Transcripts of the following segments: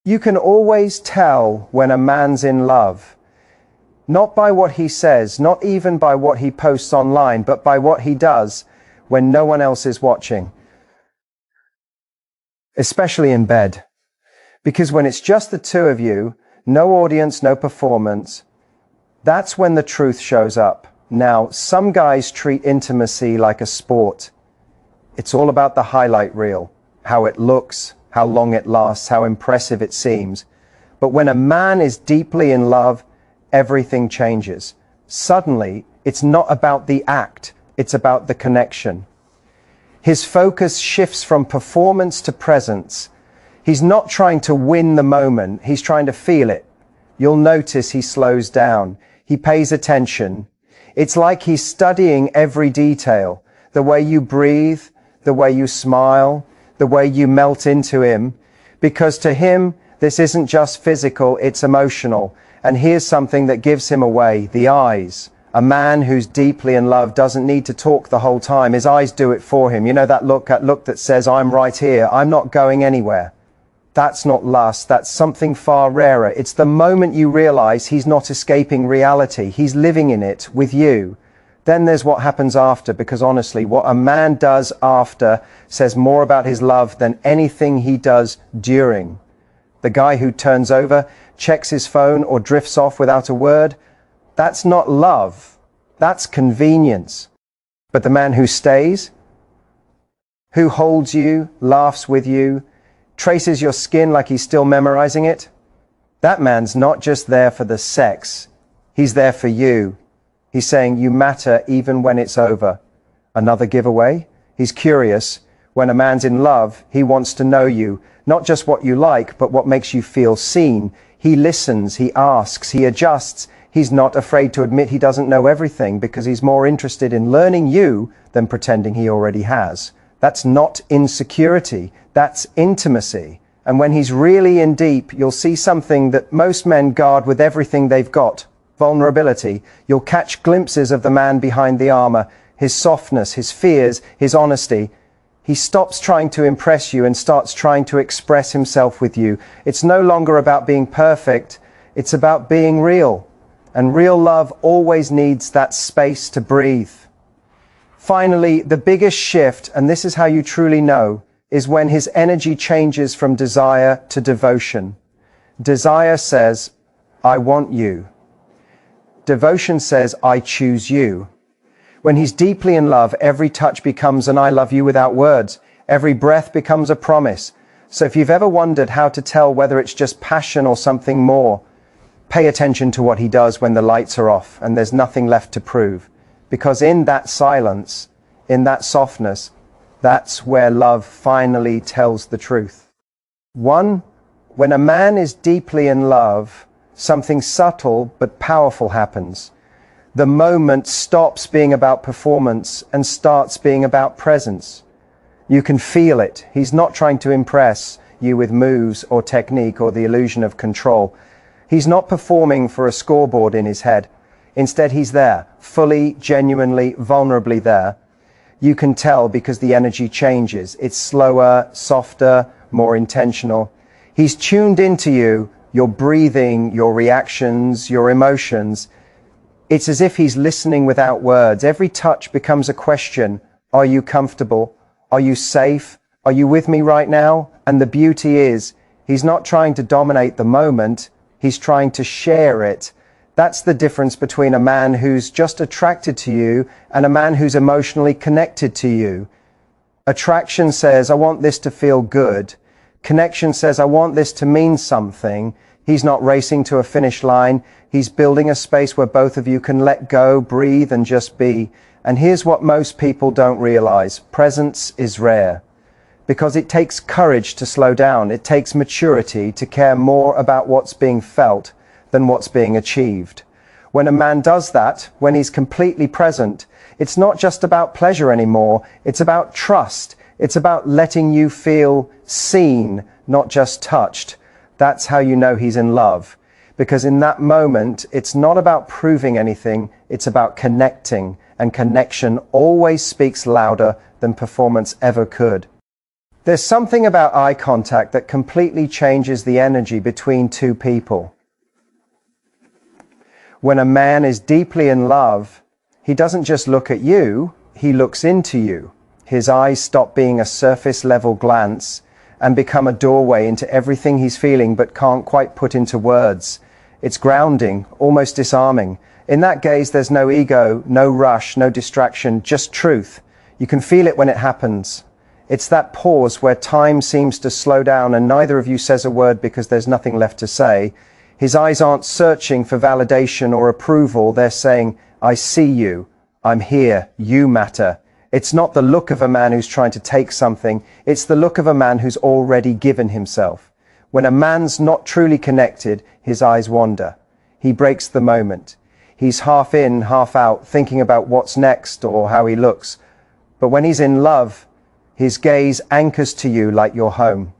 You can always tell when a man's in love, not by what he says, not even by what he posts online, but by what he does when no one else is watching. Especially in bed. Because when it's just the two of you, no audience, no performance, that's when the truth shows up. Now, some guys treat intimacy like a sport. It's all about the highlight reel, how it looks, how long it lasts, how impressive it seems. But when a man is deeply in love, everything changes. Suddenly, it's not about the act, it's about the connection. His focus shifts from performance to presence. He's not trying to win the moment, he's trying to feel it. You'll notice he slows down, he pays attention. It's like he's studying every detail, the way you breathe, the way you smile, the way you melt into him, because to him, this isn't just physical, it's emotional. And here's something that gives him away, the eyes. A man who's deeply in love doesn't need to talk the whole time. His eyes do it for him. You know that look that says, I'm right here, I'm not going anywhere. That's not lust, that's something far rarer. It's the moment you realize he's not escaping reality, he's living in it with you. Then there's what happens after, because honestly, what a man does after says more about his love than anything he does during. The guy who turns over, checks his phone, or drifts off without a word, that's not love, that's convenience. But the man who stays, who holds you, laughs with you, traces your skin like he's still memorizing it, that man's not just there for the sex, he's there for you. He's saying you matter even when it's over. Another giveaway? He's curious. When a man's in love, he wants to know you, not just what you like, but what makes you feel seen. He listens, he asks, he adjusts. He's not afraid to admit he doesn't know everything because he's more interested in learning you than pretending he already has. That's not insecurity, that's intimacy. And when he's really in deep, you'll see something that most men guard with everything they've got. Vulnerability. You'll catch glimpses of the man behind the armor, his softness, his fears, his honesty. He stops trying to impress you and starts trying to express himself with you. It's no longer about being perfect, it's about being real. And real love always needs that space to breathe. Finally, the biggest shift, and this is how you truly know, is when his energy changes from desire to devotion. Desire says, I want you. Devotion says, I choose you. When he's deeply in love, every touch becomes an I love you without words. Every breath becomes a promise. So if you've ever wondered how to tell whether it's just passion or something more, pay attention to what he does when the lights are off and there's nothing left to prove. Because in that silence, in that softness, that's where love finally tells the truth. 1. When a man is deeply in love, something subtle but powerful happens. The moment stops being about performance and starts being about presence. You can feel it. He's not trying to impress you with moves or technique or the illusion of control. He's not performing for a scoreboard in his head. Instead, he's there, fully, genuinely, vulnerably there. You can tell because the energy changes. It's slower, softer, more intentional. He's tuned into you, your breathing, your reactions, your emotions. It's as if he's listening without words. Every touch becomes a question. Are you comfortable? Are you safe? Are you with me right now? And the beauty is, he's not trying to dominate the moment. He's trying to share it. That's the difference between a man who's just attracted to you and a man who's emotionally connected to you. Attraction says, I want this to feel good. Connection says, I want this to mean something. He's not racing to a finish line. He's building a space where both of you can let go, breathe, and just be. And here's what most people don't realize. Presence is rare. Because it takes courage to slow down. It takes maturity to care more about what's being felt than what's being achieved. When a man does that, when he's completely present, it's not just about pleasure anymore. It's about trust. It's about letting you feel seen, not just touched. That's how you know he's in love. Because in that moment, it's not about proving anything, it's about connecting. And connection always speaks louder than performance ever could. There's something about eye contact that completely changes the energy between two people. When a man is deeply in love, he doesn't just look at you, he looks into you. His eyes stop being a surface level glance and become a doorway into everything he's feeling but can't quite put into words. It's grounding, almost disarming. In that gaze, there's no ego, no rush, no distraction, just truth. You can feel it when it happens. It's that pause where time seems to slow down and neither of you says a word because there's nothing left to say. His eyes aren't searching for validation or approval. They're saying, I see you. I'm here. You matter. It's not the look of a man who's trying to take something. It's the look of a man who's already given himself. When a man's not truly connected, his eyes wander. He breaks the moment. He's half in, half out, thinking about what's next or how he looks. But when he's in love, his gaze anchors to you like your home.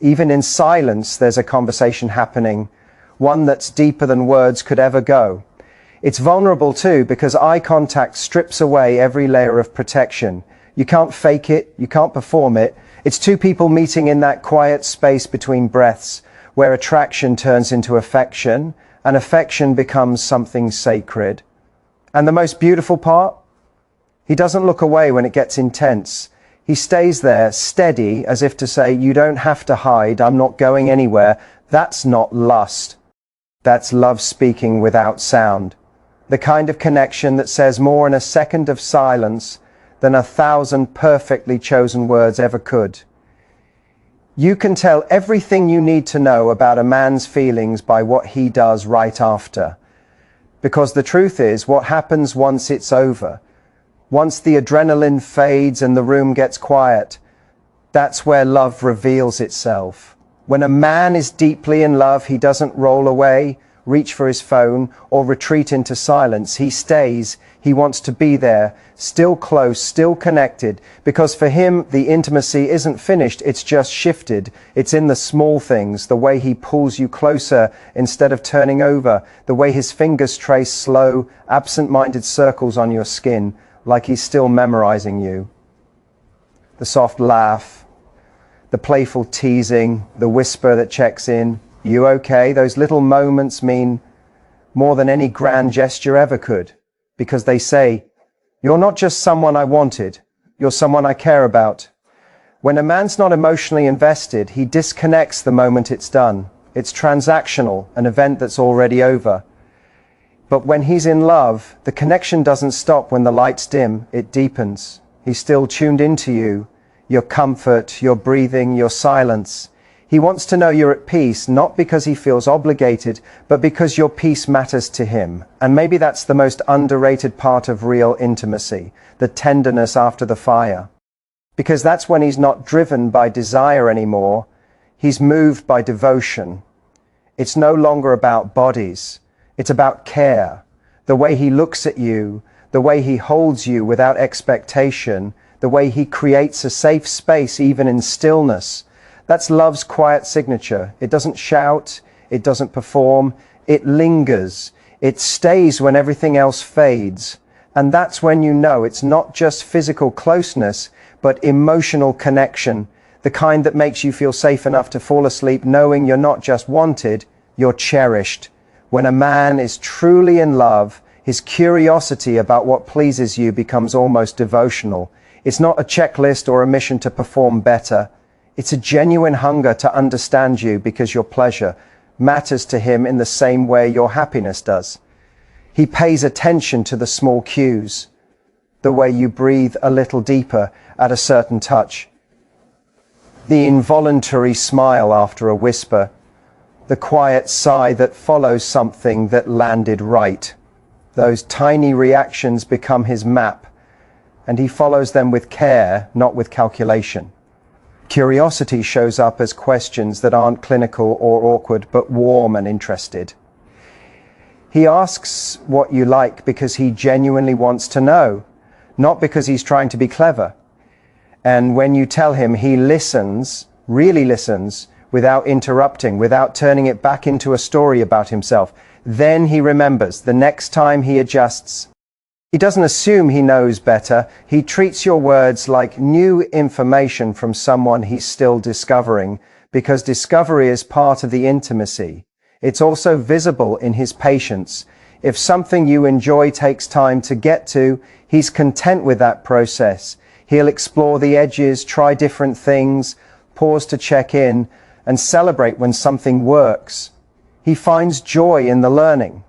Even in silence, there's a conversation happening, one that's deeper than words could ever go. It's vulnerable too, because eye contact strips away every layer of protection. You can't fake it, you can't perform it. It's two people meeting in that quiet space between breaths, where attraction turns into affection, and affection becomes something sacred. And the most beautiful part? He doesn't look away when it gets intense. He stays there, steady, as if to say, you don't have to hide, I'm not going anywhere. That's not lust. That's love speaking without sound. The kind of connection that says more in a second of silence than 1,000 perfectly chosen words ever could. You can tell everything you need to know about a man's feelings by what he does right after. Because the truth is, what happens once it's over, once the adrenaline fades and the room gets quiet, that's where love reveals itself. When a man is deeply in love, he doesn't roll away, reach for his phone, or retreat into silence. He stays. He wants to be there, still close, still connected, because for him, the intimacy isn't finished, it's just shifted. It's in the small things, the way he pulls you closer instead of turning over, the way his fingers trace slow, absent-minded circles on your skin, like he's still memorizing you. The soft laugh, the playful teasing, the whisper that checks in, you okay? Those little moments mean more than any grand gesture ever could, because they say, you're not just someone I wanted, you're someone I care about. When a man's not emotionally invested, he disconnects the moment it's done. It's transactional, an event that's already over. But when he's in love, the connection doesn't stop when the lights dim, it deepens. He's still tuned into you, your comfort, your breathing, your silence. He wants to know you're at peace, not because he feels obligated, but because your peace matters to him. And maybe that's the most underrated part of real intimacy, the tenderness after the fire. Because that's when he's not driven by desire anymore, he's moved by devotion. It's no longer about bodies, it's about care. The way he looks at you, the way he holds you without expectation, the way he creates a safe space even in stillness. That's love's quiet signature. It doesn't shout, it doesn't perform, it lingers. It stays when everything else fades. And that's when you know it's not just physical closeness, but emotional connection, the kind that makes you feel safe enough to fall asleep knowing you're not just wanted, you're cherished. When a man is truly in love, his curiosity about what pleases you becomes almost devotional. It's not a checklist or a mission to perform better. It's a genuine hunger to understand you because your pleasure matters to him in the same way your happiness does. He pays attention to the small cues, the way you breathe a little deeper at a certain touch, the involuntary smile after a whisper, the quiet sigh that follows something that landed right. Those tiny reactions become his map, and he follows them with care, not with calculation. Curiosity shows up as questions that aren't clinical or awkward, but warm and interested. He asks what you like because he genuinely wants to know, not because he's trying to be clever. And when you tell him, he listens, really listens, without interrupting, without turning it back into a story about himself. Then he remembers. The next time he adjusts. He doesn't assume he knows better. He treats your words like new information from someone he's still discovering, because discovery is part of the intimacy. It's also visible in his patience. If something you enjoy takes time to get to, he's content with that process. He'll explore the edges, try different things, pause to check in, and celebrate when something works. He finds joy in the learning.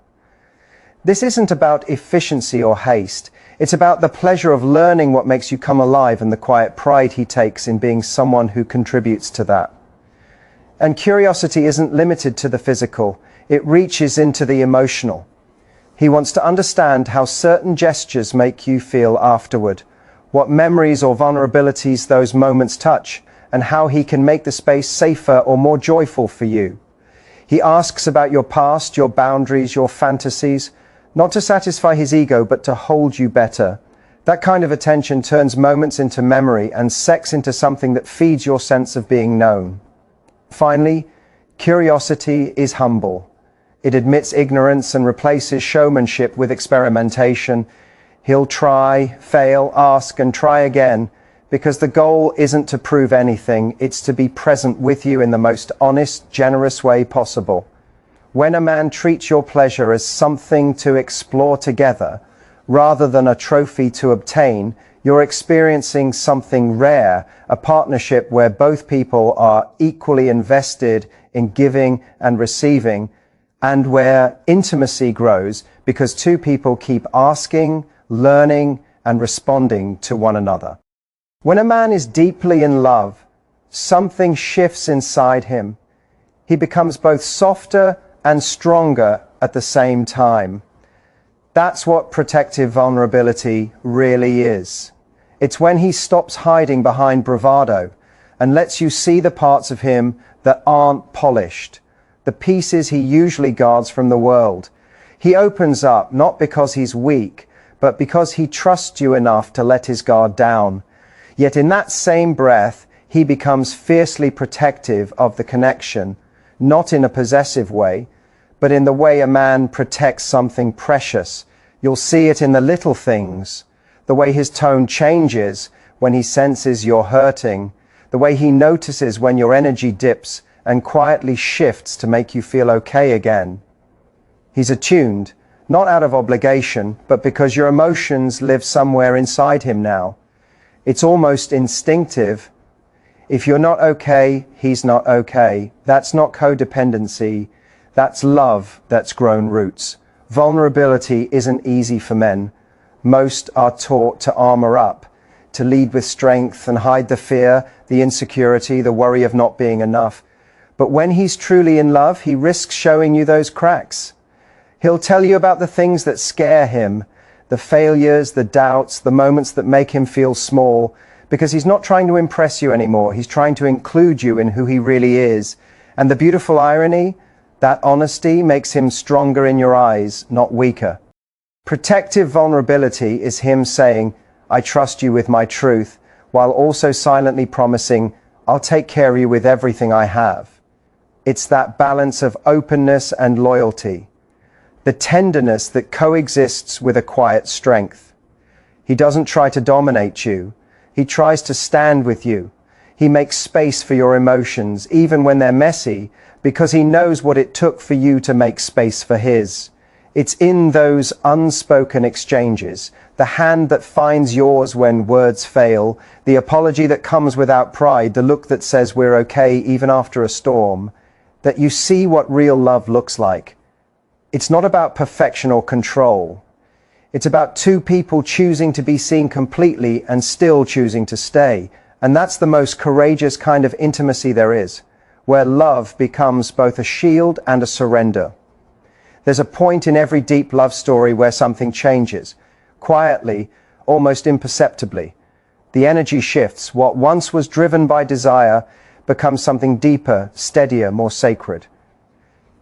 This isn't about efficiency or haste. It's about the pleasure of learning what makes you come alive and the quiet pride he takes in being someone who contributes to that. And curiosity isn't limited to the physical. It reaches into the emotional. He wants to understand how certain gestures make you feel afterward, what memories or vulnerabilities those moments touch, and how he can make the space safer or more joyful for you. He asks about your past, your boundaries, your fantasies, not to satisfy his ego, but to hold you better. That kind of attention turns moments into memory and sex into something that feeds your sense of being known. Finally, curiosity is humble. It admits ignorance and replaces showmanship with experimentation. He'll try, fail, ask, and try again, because the goal isn't to prove anything, it's to be present with you in the most honest, generous way possible. When a man treats your pleasure as something to explore together, rather than a trophy to obtain, you're experiencing something rare, a partnership where both people are equally invested in giving and receiving, and where intimacy grows because two people keep asking, learning, and responding to one another. When a man is deeply in love, something shifts inside him. He becomes both softer and stronger at the same time. That's what protective vulnerability really is. It's when he stops hiding behind bravado and lets you see the parts of him that aren't polished, the pieces he usually guards from the world. He opens up not because he's weak, but because he trusts you enough to let his guard down. Yet in that same breath, he becomes fiercely protective of the connection, not in a possessive way, but in the way a man protects something precious. You'll see it in the little things, the way his tone changes when he senses you're hurting, the way he notices when your energy dips and quietly shifts to make you feel okay again. He's attuned, not out of obligation, but because your emotions live somewhere inside him now. It's almost instinctive. If you're not okay, he's not okay. That's not codependency. That's love that's grown roots. Vulnerability isn't easy for men. Most are taught to armor up, to lead with strength and hide the fear, the insecurity, the worry of not being enough. But when he's truly in love, he risks showing you those cracks. He'll tell you about the things that scare him, the failures, the doubts, the moments that make him feel small, because he's not trying to impress you anymore. He's trying to include you in who he really is. And the beautiful irony, that honesty makes him stronger in your eyes, not weaker. Protective vulnerability is him saying, I trust you with my truth, while also silently promising, I'll take care of you with everything I have. It's that balance of openness and loyalty, the tenderness that coexists with a quiet strength. He doesn't try to dominate you. He tries to stand with you. He makes space for your emotions, even when they're messy, because he knows what it took for you to make space for his. It's in those unspoken exchanges, the hand that finds yours when words fail, the apology that comes without pride, the look that says we're okay even after a storm, that you see what real love looks like. It's not about perfection or control. It's about two people choosing to be seen completely and still choosing to stay. And that's the most courageous kind of intimacy there is, where love becomes both a shield and a surrender. There's a point in every deep love story where something changes, quietly, almost imperceptibly. The energy shifts. What once was driven by desire becomes something deeper, steadier, more sacred.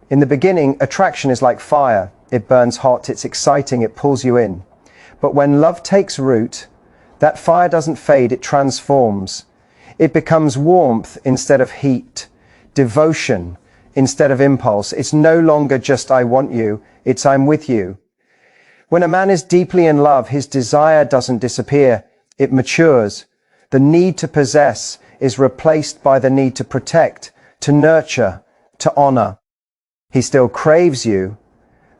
In the beginning, attraction is like fire. It burns hot, it's exciting, it pulls you in. But when love takes root, that fire doesn't fade, it transforms. It becomes warmth instead of heat, devotion instead of impulse. It's no longer just I want you, it's I'm with you. When a man is deeply in love, his desire doesn't disappear. It matures. The need to possess is replaced by the need to protect, to nurture, to honor. He still craves you,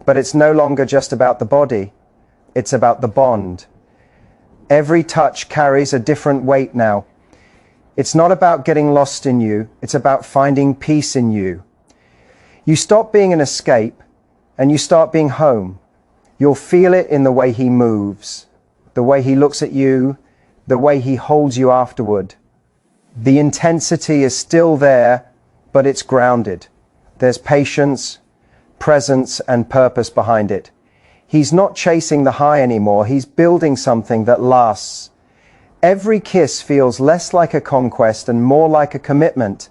but it's no longer just about the body. It's about the bond. Every touch carries a different weight now. It's not about getting lost in you. It's about finding peace in you. You stop being an escape and you start being home. You'll feel it in the way he moves, the way he looks at you, the way he holds you afterward. The intensity is still there, but it's grounded. There's patience, presence, and purpose behind it. He's not chasing the high anymore. He's building something that lasts. Every kiss feels less like a conquest and more like a commitment.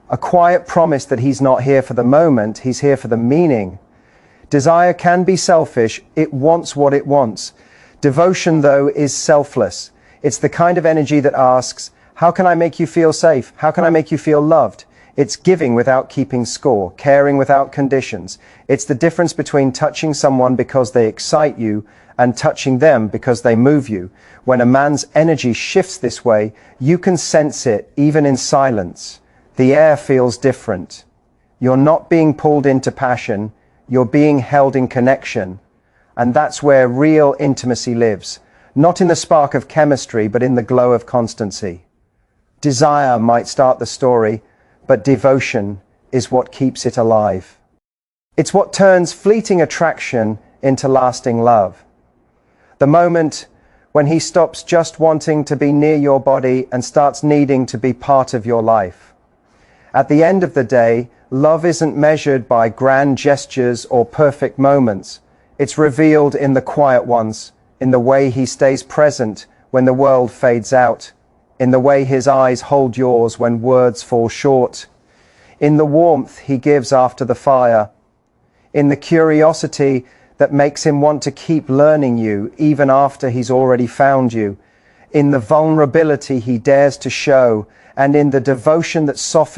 A quiet promise that he's not here for the moment, he's here for the meaning. Desire can be selfish. It wants what it wants. Devotion, though, is selfless. It's the kind of energy that asks, how can I make you feel safe? How can I make you feel loved? It's giving without keeping score, caring without conditions. It's the difference between touching someone because they excite you and touching them because they move you. When a man's energy shifts this way, you can sense it even in silence. The air feels different. You're not being pulled into passion. You're being held in connection. And that's where real intimacy lives. Not in the spark of chemistry, but in the glow of constancy. Desire might start the story, but devotion is what keeps it alive. It's what turns fleeting attraction into lasting love. The moment when he stops just wanting to be near your body and starts needing to be part of your life. At the end of the day, love isn't measured by grand gestures or perfect moments. It's revealed in the quiet ones, in the way he stays present when the world fades out, in the way his eyes hold yours when words fall short, in the warmth he gives after the fire, in the curiosity that makes him want to keep learning you even after he's already found you, in the vulnerability he dares to show, and in the devotion that softens